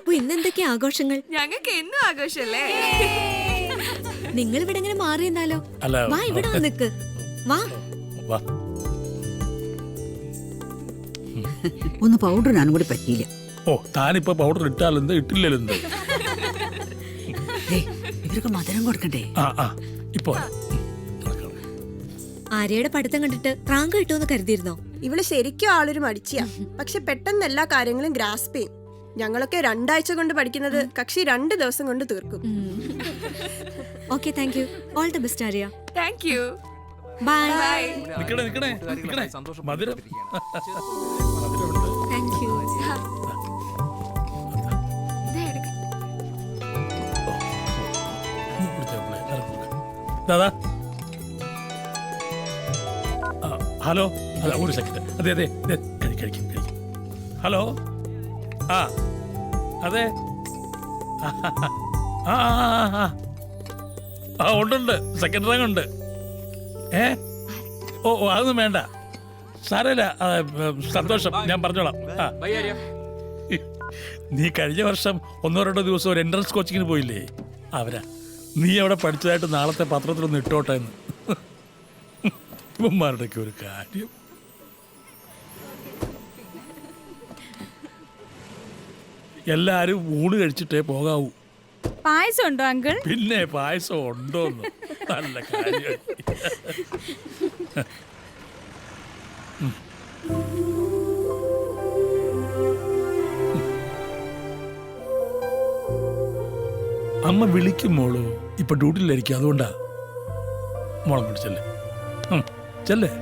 അപ്പൊ ഇന്ന് എന്തൊക്കെയാ ആഘോഷങ്ങൾ? ഞങ്ങൾക്ക് എന്നും ആഘോഷല്ലേ. നിങ്ങൾ ഇവിടെ എങ്ങനെ മാറിയെന്നാലോ? വാ ഇവിടെ നിക്ക്. വാ. ഒന്ന് പൗഡർ ഞാനും കൂടി പറ്റിയില്ല. ഓ താനിപ്പോ പൗഡർ ഇട്ടാലെന്ത് ഇട്ടില്ലെന്ത്? ഇവർക്ക് മധുരം കൊടുക്കണ്ടേ? ഇപ്പൊ ആര്യയുടെ പഠിത്തം കണ്ടിട്ട് റാങ്ക് കിട്ടുമെന്ന് കരുതിയിരുന്നോ? ഇവള് ശരിക്കും ആളൊരു മടിച്ചിയാ. പക്ഷെ പെട്ടെന്ന് എല്ലാ കാര്യങ്ങളും ഗ്രാസ്പ് ചെയ്യും. ഞങ്ങളൊക്കെ 2 ആഴ്ച കൊണ്ട് പഠിക്കുന്നത് കക്ഷി 2 ദിവസം കൊണ്ട് തീർക്കും. Okay, thank you. All the best Arya. Thank you. Bye. നിക്കണേ മധുരം. Thank you. ദാദാ ഹലോ, അതെ ഒരു സെക്കൻഡ്. അതെ അതെ കഴിക്കും. ഹലോ, അതെ ഉണ്ട്, സെക്കൻഡ് റാങ്ക് ഉണ്ട്. ഓ അതൊന്നും വേണ്ട, സാരമില്ല, സന്തോഷം, ഞാൻ പറഞ്ഞോളാം. നീ കഴിഞ്ഞ വർഷം 1-2 ദിവസം ഒരു എൻട്രൻസ് കോച്ചിങ്ങിന് പോയില്ലേ? അവരാ. നീ അവിടെ പഠിച്ചതായിട്ട് നാളത്തെ പത്രത്തിലൊന്ന് ഇട്ടോട്ടെ എന്ന്. ഇവന്മാരുടെയൊക്കെ ഒരു കാര്യം. എല്ലാരും ഊണ് കഴിച്ചിട്ടേ പോകാവൂ. പായസം ഉണ്ടോ അങ്കിൾ? പിന്നെ പായസം ഉണ്ടോന്ന്. നല്ല കാര്യം. അമ്മ വിളിക്കും മോള്. ഇപ്പൊ ഡ്യൂട്ടിയിലായിരിക്കും, അതുകൊണ്ടാ. മോളെ പിടിച്ചല്ലേ, ചെല്ലേ.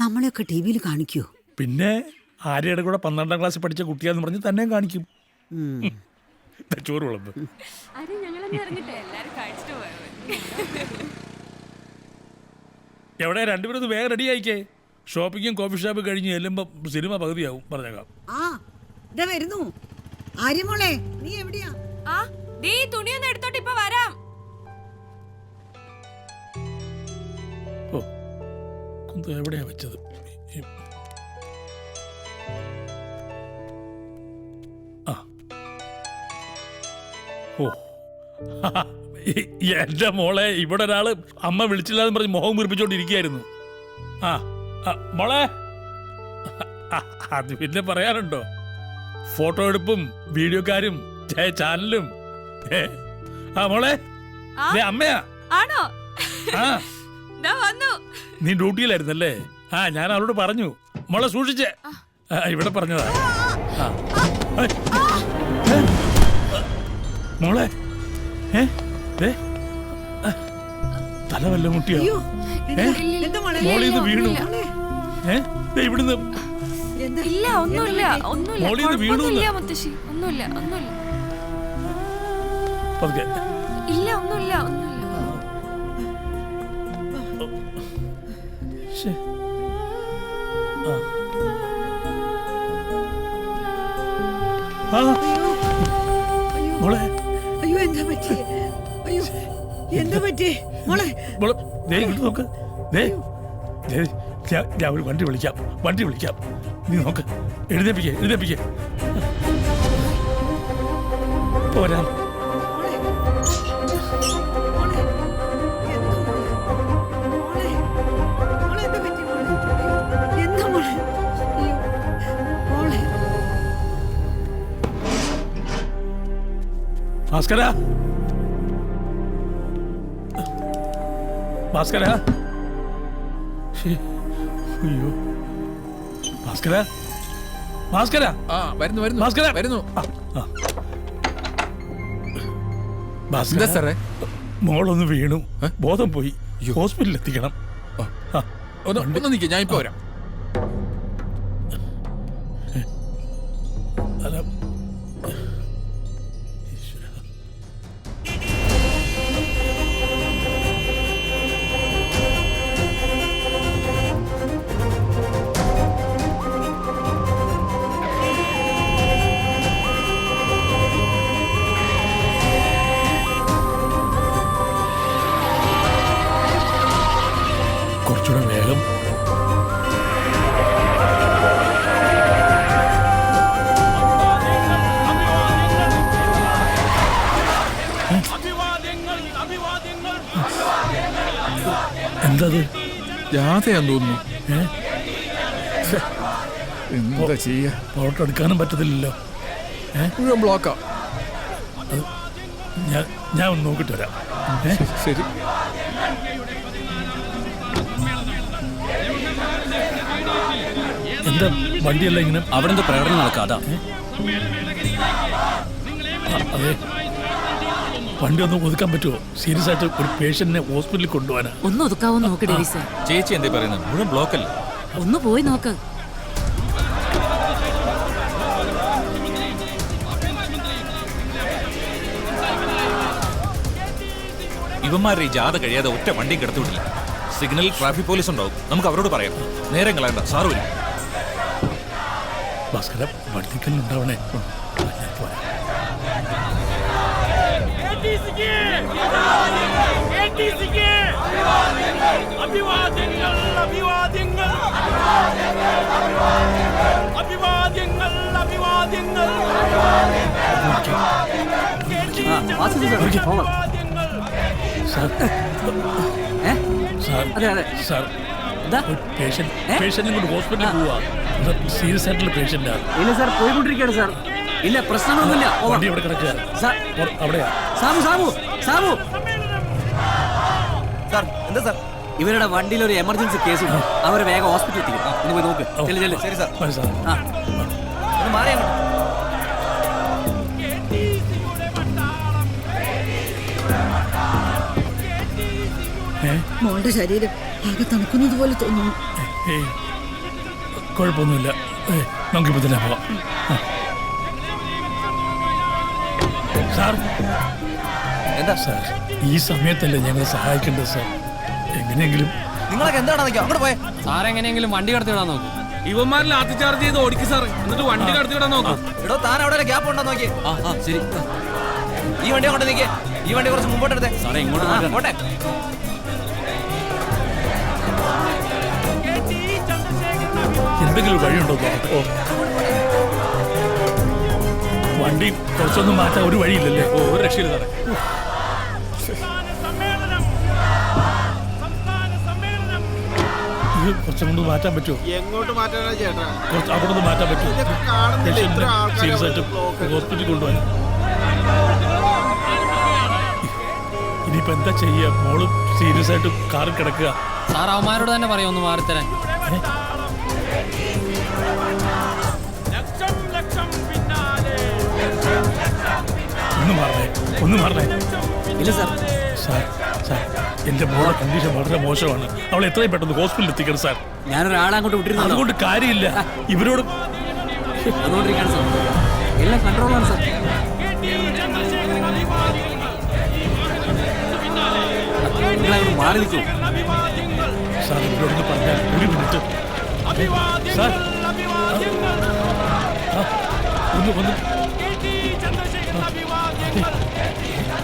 നമ്മളെയൊക്കെ ടിവിയിൽ കാണിക്കൂ. പിന്നെ ആര്യയുടെ കൂടെ 12ാം ക്ലാസ്സിൽ പഠിച്ച കുട്ടിയാന്ന് പറഞ്ഞ് തന്നെ കാണിക്കും. ചോറ് വിളമ്പ്. എവിടെ രണ്ടുപേരും ഒന്ന് വേഗം റെഡി ആയിക്കേ. ഷോപ്പിങ്ങും കോഫി ഷോപ്പ് കഴിഞ്ഞ് ചെല്ലുമ്പോ സിനിമ പകുതിയാവും. പറഞ്ഞേക്കാം. വരുന്നു ആര്യമോളെ, നീ എവിടെയാ? തുണിയൊന്നും എടുത്തോട്ട് ഇപ്പൊ വരാം. ഓ എവിടെയാ വെച്ചത്? ഓ എന്റെ മോളെ, ഇവിടെ ഒരാള് അമ്മ വിളിച്ചില്ലാന്ന് പറഞ്ഞ് മുഖം വീർപ്പിച്ചോണ്ടിരിക്കുകയായിരുന്നു. മോളെ, അത് പിന്നെ പറയാനുണ്ടോ? ഫോട്ടോ എടുപ്പും വീഡിയോക്കാരും ചാനലും. മോളെ, അമ്മയാ? ആണോ? നീ ഡ്യൂട്ടിയിലായിരുന്നല്ലേ? ഞാൻ അവളോട് പറഞ്ഞു. മോളെ സൂക്ഷിച്ചേ. ഇവിടെ പറഞ്ഞതാ. മോളെ, തല വല്ല മുട്ടിയോ? മോളിന്ന് വീണു. ഇവിടുന്ന് ഇല്ല, ഒന്നുമില്ല, മോളിന്ന് വീണു. മുത്തശ്ശി, ഒന്നുമില്ല. ഇല്ല, ഒന്നുമില്ല. മോളെ, അയ്യോ എന്താ പറ്റി? അയ്യോ എന്താ പറ്റി മോളെ? നോക്ക്. ഞാൻ ഒരു വണ്ടി വിളിക്കാം. നീ നോക്ക്. എഴുന്നേപ്പിക്കേ. പോരാ. ഭാസ്കര, അയ്യോ ഭാസ്കര, വരുന്നു. മോളൊന്ന് വീണു, ബോധം പോയി. ഹോസ്പിറ്റലിൽ എത്തിക്കണം. ഞാൻ ഇപ്പൊ വരാം. എന്തത്? ജാഥയാന്ന് തോന്നുന്നു. ഏ? എന്താ ചെയ്യാ? ഫോട്ടോ എടുക്കാനും പറ്റത്തില്ലല്ലോ. മുഴുവൻ ബ്ലോക്കാ. ഞാൻ ഒന്ന് നോക്കിട്ട് വരാം. ശരി. എന്താ വണ്ടിയല്ല ഇങ്ങനെ? അവിടെ എന്തോ പ്രകടനം നടക്കാം. അതാ. അതെ, വണ്ടി ഒന്ന് ഒതുക്കാൻ പറ്റുമോ? സീരിയസ് ആയിട്ട് ഒരു പേഷ്യന്റിനെ ഹോസ്പിറ്റലിൽ കൊണ്ടുപോകാനാ. ഒന്ന് ഒതുക്കാവോ നോക്ക് ഡേവിസ്. ചേച്ചി എന്തേ പറയുന്നത്? മുഴുവൻ ബ്ലോക്കല്ലേ? ഒന്ന് പോയി നോക്ക്. ഇവന്മാരുടെ ഈ ജാഥ കഴിയാതെ ഒറ്റ വണ്ടിയും കിടത്തിവിടില്ല. സിഗ്നലിൽ ട്രാഫിക് പോലീസ് ഉണ്ടാവും. നമുക്ക് അവരോട് പറയാം. നേരം കളയണ്ട, സാറ് വരും. ഭാസ്കര, വണ്ടിക്കല്ലുണ്ടാവണേ. ഞാൻ പോരാ. പേഷ്യന്റിനെ കൊണ്ട് ഹോസ്പിറ്റലിൽ പോവാ. സീരിയസ് ആയിട്ടുള്ള പേഷ്യന്റാ. ഇല്ല സാർ, പോയിക്കൊണ്ടിരിക്കുകയാണ് സാർ. ഇല്ല, പ്രശ്നങ്ങളൊന്നുമില്ല. വണ്ടി അവിടെ കിടക്കുക. അവിടെയാ. സാമു സാമു സാമു സാർ, എന്താ സാർ? ഇവരുടെ വണ്ടിയിൽ ഒരു എമർജൻസി കേസ് ഉണ്ട്. അവരെ വേഗം ഹോസ്പിറ്റലിൽ എത്തിക്കും. ഒന്ന് പോയി നോക്ക്. ശരി സാർ. മതി സാർ. ആ, ഒന്ന് മാറിയാ മതി. മോളുടെ ശരീരം ആകെ തണുക്കുന്നത് പോലെ തോന്നുന്നു. കുഴപ്പമൊന്നുമില്ല. നമുക്കിപ്പോ തന്നെ പോവാം. സാർ, എന്താ സാർ, ഈ സമയത്തല്ലേ ഞങ്ങൾ സഹായിക്കേണ്ടത് സാർ? എങ്ങനെയെങ്കിലും നിങ്ങളൊക്കെ എന്താണ് അങ്ങോട്ട് പോയെ? സാറെങ്ങനെയെങ്കിലും വണ്ടി കടത്തിവിടാൻ നോക്കും. ഇവന്മാരിൽ ലാത്തി ചാർജ് ചെയ്ത് ഓടിക്കും സാർ. എന്നിട്ട് വണ്ടി കടത്തിവിടാൻ നോക്കും. എടോ, താൻ അവിടെ ഗ്യാപ്പ് ഉണ്ടോ നോക്കി. ശരി, ഈ വണ്ടി അങ്ങോട്ട് നീക്കിയേ. ഈ വണ്ടി കുറച്ച് മുമ്പോട്ട് എടുത്തേ. സാറേ, ഇങ്ങോട്ട് പോട്ടെ. എന്തെങ്കിലും വഴിയുണ്ടോ നോക്കട്ടെ. വണ്ടി കുറച്ചൊന്നും മാറ്റാൻ ഒരു വഴിയില്ലല്ലേ? ഒരു രക്ഷയില്ല സാറേ. ഇത് കുറച്ചും കൊണ്ട് മാറ്റാൻ പറ്റുമോ? എങ്ങോട്ട് മാറ്റാനാ ചേട്ടാ? കുറച്ച് അങ്ങോട്ടൊന്ന് മാറ്റാൻ പറ്റുമോ? സീരിയസ് ആയിട്ട് ഹോസ്പിറ്റലിൽ കൊണ്ടുപോകാൻ. ഇനിയിപ്പോ എന്താ ചെയ്യാ? മോള് സീരിയസ് ആയിട്ട് കാറിൽ കിടക്കുക. സാർ, അവന്മാരോട് തന്നെ പറയാം ഒന്ന് മാറിത്തരാൻ. ഒന്ന് മാറണേ. ഇല്ല സാർ. സാർ, എന്റെ മോളെ കണ്ടീഷൻ വളരെ മോശമാണ്. അവളെ എത്രയും പെട്ടെന്ന് ഹോസ്പിറ്റലിൽ എത്തിക്കണം സാർ. ഞാനൊരാളെ അങ്ങോട്ട് വിട്ടിരുന്നു. അതുകൊണ്ട് കാര്യമില്ല. ഇവരോട് അതുകൊണ്ടിരിക്കുകയാണ് സാർ. എല്ലാം കൺട്രോളാണ് സാർ. നിങ്ങളങ്ങോട്ട് മാറി നിൽക്കൂ. സാർ, ഇവരോടൊന്ന് പറഞ്ഞാൽ ഒരു മിനിറ്റ്. സാർ, ഒന്ന്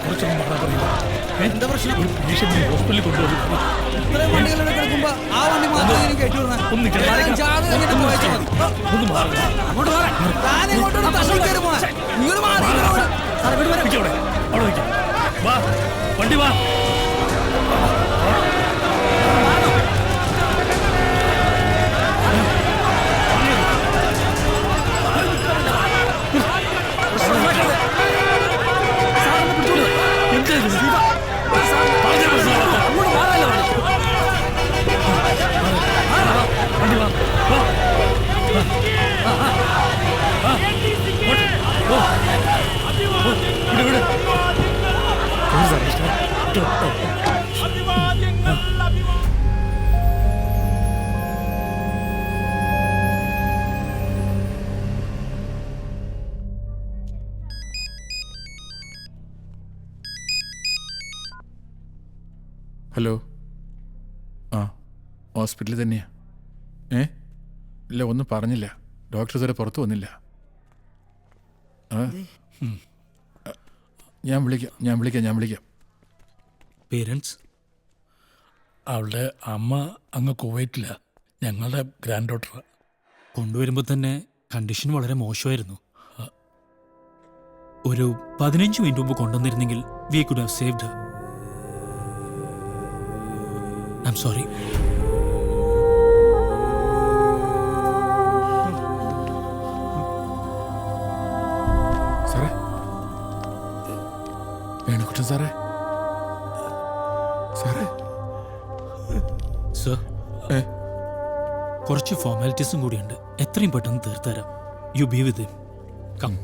കുറച്ചൊന്നും മാറാൻ പറയുക. എന്താ പ്രശ്നം? ഒരു പേഷ്യന്റിനെ ഹോസ്പിറ്റലിൽ കൊണ്ടുപോകും. ഒന്ന് അവിടെ നിൽക്കാം. വാ, വണ്ടി വാ. ഹലോ. ആ, ഹോസ്പിറ്റലിൽ തന്നെയാ. ഇല്ല, ഒന്നും പറഞ്ഞില്ല. ഡോക്ടർ ഇതുവരെ പുറത്തു വന്നില്ല. ഞാൻ വിളിക്കാം. പേരൻസ്, അവളുടെ അമ്മ അങ്ങ് കുവൈറ്റില്ല. ഞങ്ങളുടെ ഗ്രാൻഡ് ഡോട്ടർ. കൊണ്ടുവരുമ്പോൾ തന്നെ കണ്ടീഷൻ വളരെ മോശമായിരുന്നു. ഒരു 15 മിനിറ്റ് മുമ്പ് കൊണ്ടുവന്നിരുന്നെങ്കിൽ we could have saved. I am sorry. സാറേ, വേണുക്കുട്ടൻ സാറേ, സാറേ. സർ, ഏ? കുറച്ച് ഫോർമാലിറ്റീസും കൂടിയുണ്ട്. എത്രയും പെട്ടെന്ന് തീർത്തരാം. You be with him. Come.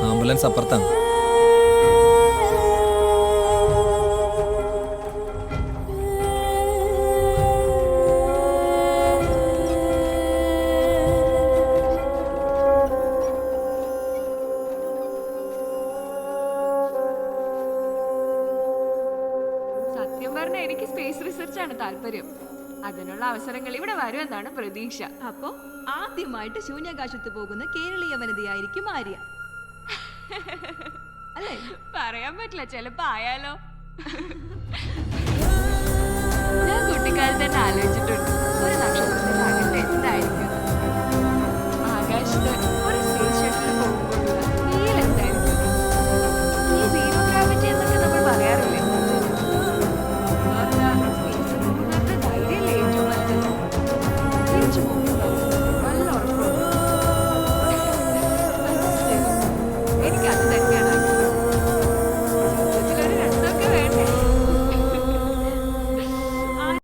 Ambulance അപ്പുറത്താണ്. സത്യം പറഞ്ഞ എനിക്ക് സ്പേസ് റിസർച്ച് ആണ് താല്പര്യം. അതിനുള്ള അവസരങ്ങൾ ഇവിടെ വരുമെന്നാണ് പ്രതീക്ഷ. അപ്പോ ആദ്യമായിട്ട് ശൂന്യാകാശത്ത് പോകുന്ന കേരളീയ വനിതയായിരിക്കും ആര്യ അല്ലേ? പറയാൻ പറ്റില്ല, ചിലപ്പോ ആയാലോ. ഞാൻ കുട്ടിക്കാലത്ത് തന്നെ ആലോചിച്ചിട്ടുണ്ട്, ഒരു നക്ഷത്രത്തിന്റെ അകത്ത് എന്തായിരിക്കും. ആകാശത്ത്